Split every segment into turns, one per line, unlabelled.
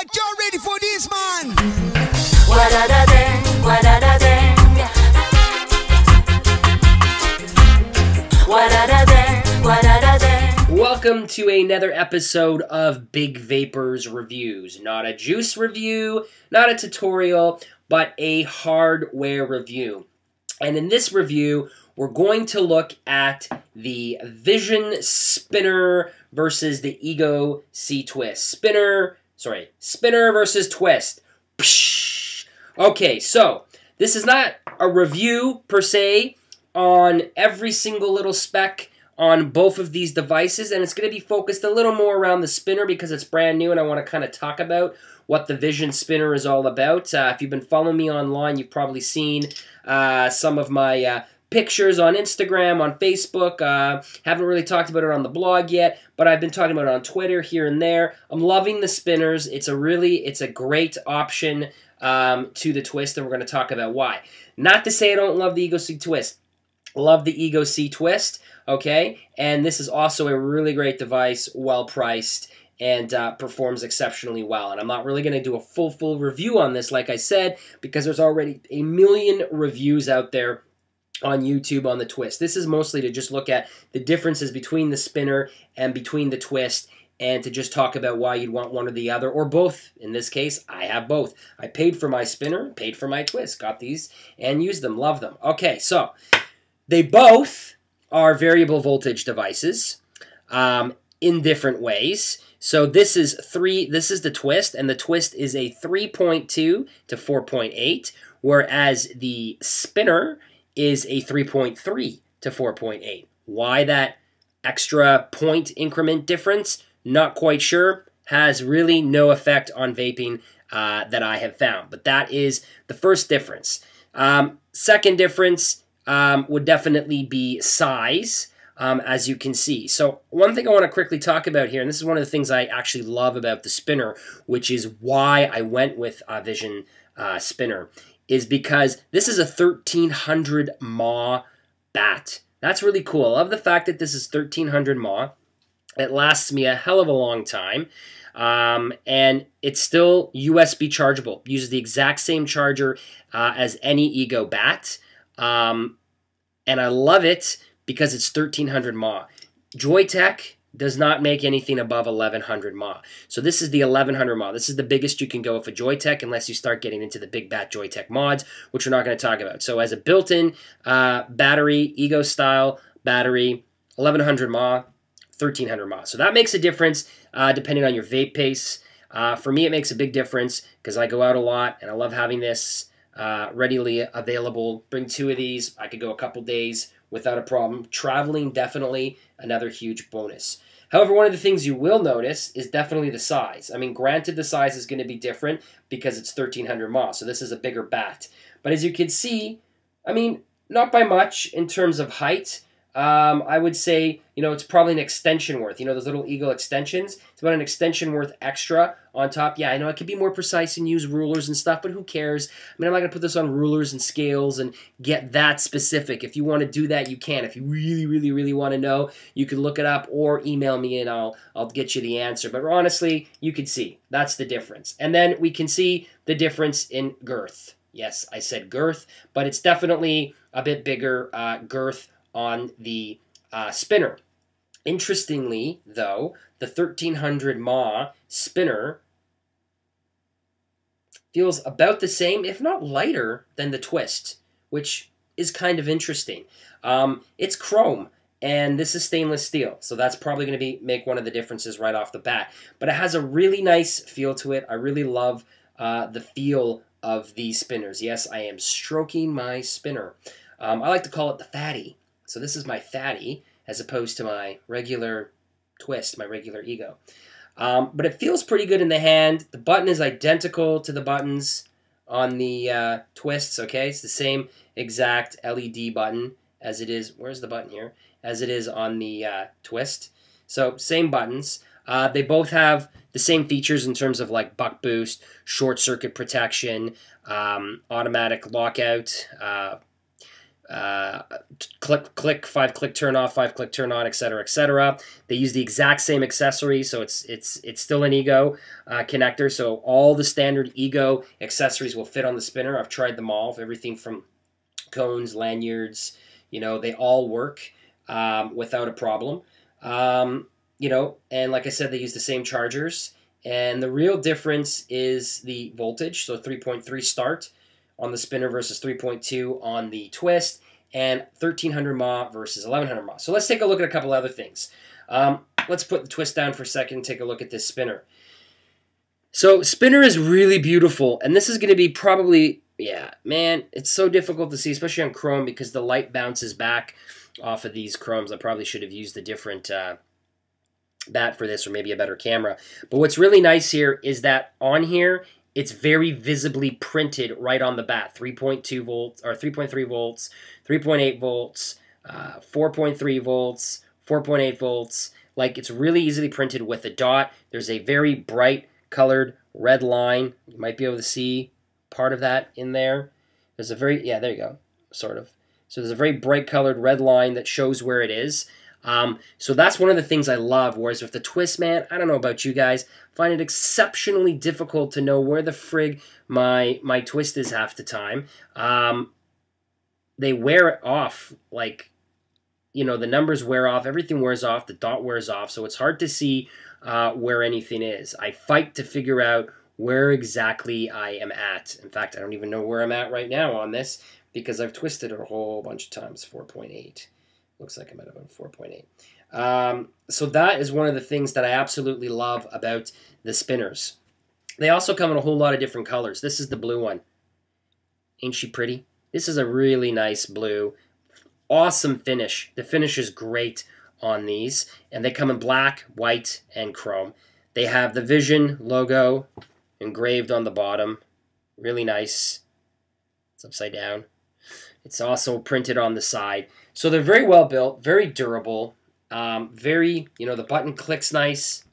Alright, y'all ready for this, man?
Welcome to another episode of Big Vapers Reviews. Not a juice review, not a tutorial, but a hardware review. And in this review, we're going to look at the Vision Spinner versus the eGo C-Twist. Spinner versus Twist. Psh. Okay, so this is not a review per se on every single little spec on both of these devices, and it's going to be focused a little more around the spinner because it's brand new and I want to kind of talk about what the Vision Spinner is all about. If you've been following me online, you've probably seen some of my pictures on Instagram, on Facebook. Haven't really talked about it on the blog yet, but I've been talking about it on Twitter here and there. I'm loving the spinners. It's a great option to the Twist, and we're going to talk about why. Not to say I don't love the eGo C-Twist. Love the eGo C-Twist, okay? And this is also a really great device, well-priced, and performs exceptionally well. And I'm not really going to do a full review on this, like I said, because there's already a million reviews out there on YouTube on the Twist. This is mostly to just look at the differences between the spinner and between the Twist, and to just talk about why you'd want one or the other, or both. In this case, I have both. I paid for my spinner, paid for my Twist, got these, and used them, love them. Okay, so they both are variable voltage devices in different ways. So this is the Twist, and the Twist is a 3.2 to 4.8, whereas the spinner is a 3.3 to 4.8. Why that extra point increment difference? Not quite sure. Has really no effect on vaping that I have found. But that is the first difference. Second difference would definitely be size, as you can see. So one thing I want to quickly talk about here, and this is one of the things I actually love about the spinner, which is why I went with a Vision Spinner, is because this is a 1300 mAh bat. That's really cool. I love the fact that this is 1300 mAh. It lasts me a hell of a long time. And it's still USB chargeable. Uses the exact same charger as any eGo bat. And I love it because it's 1300 mAh. Joytech does not make anything above 1100 mAh. So this is the 1100 mAh. This is the biggest you can go with a Joytech unless you start getting into the big bat Joytech mods, which we're not going to talk about. So as a built-in battery, eGo style battery, 1100 mAh, 1300 mAh. So that makes a difference depending on your vape pace. For me, it makes a big difference because I go out a lot and I love having this readily available. Bring two of these. I could go a couple days without a problem. Traveling, definitely another huge bonus. However, one of the things you will notice is definitely the size. I mean, granted, the size is going to be different because it's 1300 mAh, so this is a bigger bat. But as you can see, I mean, not by much in terms of height. I would say, you know, it's probably an extension worth. You know, those little eGo extensions? It's about an extension worth extra on top. Yeah, I know I could be more precise and use rulers and stuff, but who cares? I mean, I'm not going to put this on rulers and scales and get that specific. If you want to do that, you can. If you really want to know, you can look it up or email me and I'll get you the answer. But honestly, you can see. That's the difference. And then we can see the difference in girth. Yes, I said girth, but it's definitely a bit bigger girth on the spinner. Interestingly, though, the 1300 mAh spinner feels about the same, if not lighter, than the Twist, which is kind of interesting. It's chrome, and this is stainless steel, so that's probably going to make one of the differences right off the bat. But it has a really nice feel to it. I really love the feel of these spinners. Yes, I am stroking my spinner. I like to call it the fatty. So this is my fatty as opposed to my regular Twist, my regular eGo. But it feels pretty good in the hand. The button is identical to the buttons on the Twists, okay? It's the same exact LED button as it is. Where's the button here? As it is on the Twist. So same buttons. They both have the same features in terms of like buck boost, short circuit protection, automatic lockout, click, 5-click turn off, 5-click turn on, etc., etc. They use the exact same accessory, so it's still an eGo connector. So all the standard eGo accessories will fit on the spinner. I've tried them all, everything from cones, lanyards, they all work without a problem. And like I said, they use the same chargers. And the real difference is the voltage, so 3.3 start on the spinner versus 3.2 on the twist, and 1300 mAh versus 1100 mAh. So let's take a look at a couple other things. Let's put the twist down for a second and take a look at this spinner. So spinner is really beautiful, and this is going to be probably, yeah, man, it's so difficult to see, especially on chrome, because the light bounces back off of these chromes. I probably should have used a different bat for this, or maybe a better camera. But what's really nice here is that on here, it's very visibly printed right on the bat. 3.2 volts, or 3.3 volts, 3.8 volts, 4.3 volts, 4.8 volts. Like, it's really easily printed with a dot. There's a very bright colored red line. You might be able to see part of that in there. There's a very, yeah, there you go, sort of. So there's a very bright colored red line that shows where it is. So that's one of the things I love. Whereas with the twist, man, I don't know about you guys, find it exceptionally difficult to know where the frig my twist is half the time. They wear it off, like, the numbers wear off, everything wears off, the dot wears off, so it's hard to see where anything is. I fight to figure out where exactly I am at. In fact, I don't even know where I'm at right now on this, because I've twisted it a whole bunch of times. 4.8. Looks like I'm at about 4.8. So that is one of the things that I absolutely love about the spinners. They also come in a whole lot of different colors. This is the blue one. Ain't she pretty? This is a really nice blue. Awesome finish. The finish is great on these. And they come in black, white, and chrome. They have the Vision logo engraved on the bottom. Really nice. It's upside down. It's also printed on the side. So they're very well built, very durable, the button clicks nice.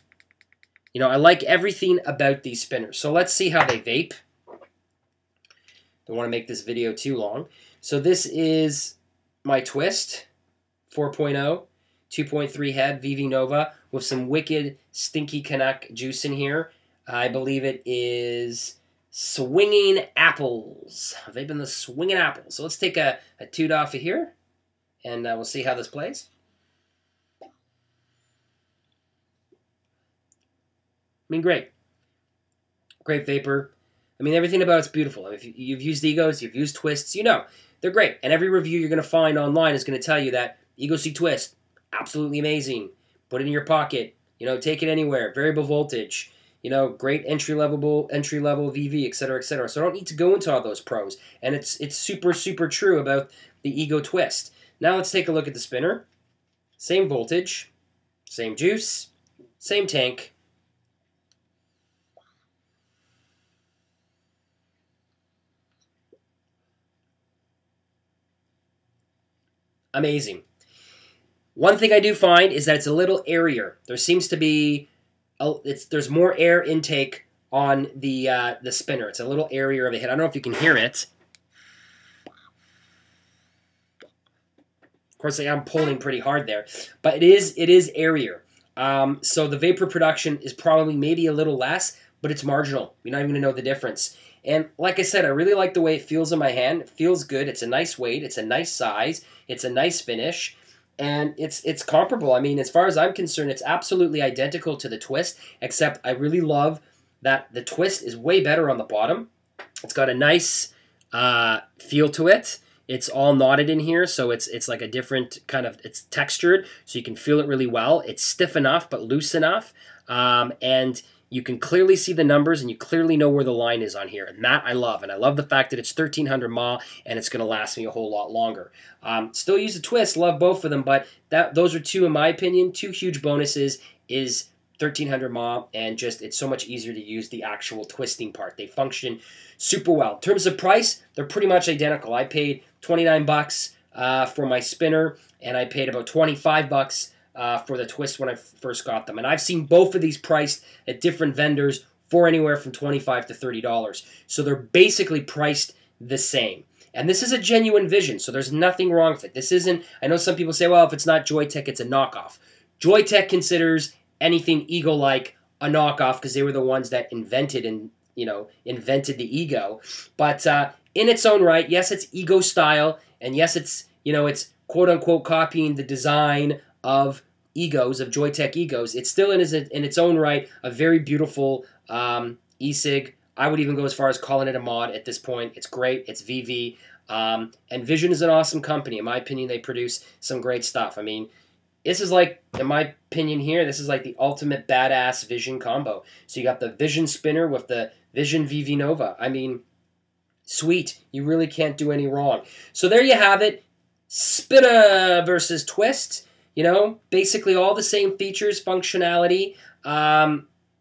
I like everything about these spinners. So let's see how they vape. Don't want to make this video too long. So this is my twist, 4.0, 2.3 head, VV Nova, with some wicked stinky Canuck juice in here. I believe it is Swinging Apples. Vaping the Swinging Apples. So let's take a toot off of here, and we'll see how this plays. I mean, great. Great vapor. I mean, everything about it's beautiful. If you've used eGos, you've used twists, they're great. And every review you're going to find online is going to tell you that eGo C twist, absolutely amazing. Put it in your pocket. Take it anywhere. Variable voltage. Great entry-level VV, etc., etc. So I don't need to go into all those pros. And it's super, super true about the eGo twist. Now let's take a look at the spinner. Same voltage, same juice, same tank. Amazing. One thing I do find is that it's a little airier. There seems to be there's more air intake on the spinner. It's a little airier of a hit. I don't know if you can hear it. Of course, I'm pulling pretty hard there, but it is airier. So the vapor production is probably maybe a little less, but it's marginal. You're not even going to know the difference. And like I said, I really like the way it feels in my hand. It feels good. It's a nice weight. It's a nice size. It's a nice finish. And it's comparable. I mean, as far as I'm concerned, it's absolutely identical to the twist, except I really love that the twist is way better on the bottom. It's got a nice feel to it. It's all knotted in here, so it's like a different kind of, it's textured, so you can feel it really well. It's stiff enough, but loose enough. And you can clearly see the numbers, and you clearly know where the line is on here. And that I love. And I love the fact that it's 1300 mAh, and it's going to last me a whole lot longer. Still use the twist. Love both of them. But those are two, in my opinion, two huge bonuses is 1300 mAh, and just it's so much easier to use the actual twisting part. They function super well. In terms of price, they're pretty much identical. I paid 29 bucks for my spinner, and I paid about 25 bucks for the twist when I first got them. And I've seen both of these priced at different vendors for anywhere from $25 to $30. So they're basically priced the same. And this is a genuine Vision, so there's nothing wrong with it. This isn't, I know some people say, well, if it's not Joyetech, it's a knockoff. Joyetech considers anything eGo-like a knockoff because they were the ones that invented the eGo. But in its own right, yes, it's eGo style, and yes, it's quote-unquote copying the design of eGos, of Joyetech eGos. It's still in its own right a very beautiful e-cig. I would even go as far as calling it a mod at this point. It's great. It's VV. And Vision is an awesome company. In my opinion, they produce some great stuff. I mean, this is like, in my opinion here, this is like the ultimate badass Vision combo. So you got the Vision spinner with the Vision VV Nova. I mean, sweet. You really can't do any wrong. So there you have it. Spinner versus Twist. Basically all the same features, functionality,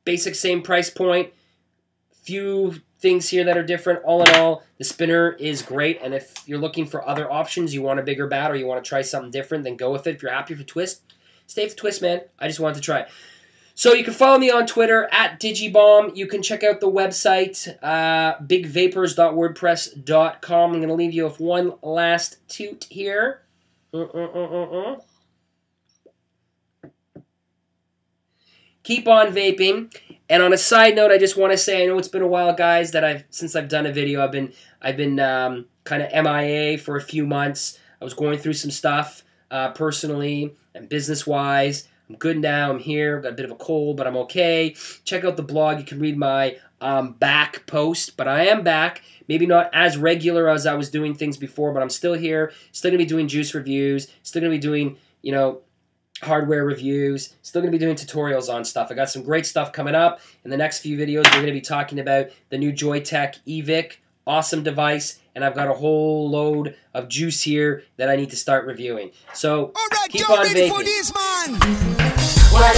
basic same price point. Few things here that are different. All in all, the spinner is great, and if you're looking for other options, you want a bigger bat or you want to try something different, then go with it. If you're happy with Twist, stay with Twist, man. I just wanted to try it. So you can follow me on Twitter at Digibomb. You can check out the website, bigvapers.wordpress.com. I'm going to leave you with one last toot here. Keep on vaping. And on a side note, I just want to say, I know it's been a while, guys, that since I've done a video. I've been kind of MIA for a few months. I was going through some stuff personally and business-wise. I'm good now. I'm here. I've got a bit of a cold, but I'm okay. Check out the blog. You can read my back post, but I am back. Maybe not as regular as I was doing things before, but I'm still here. Still going to be doing juice reviews. Still going to be doing, hardware reviews. Still going to be doing tutorials on stuff. I got some great stuff coming up. In the next few videos, we're going to be talking about the new Joyetech eVic. Awesome device. And I've got a whole load of juice here that I need to start reviewing. So,
right,
keep on vaping.
For this, man.
What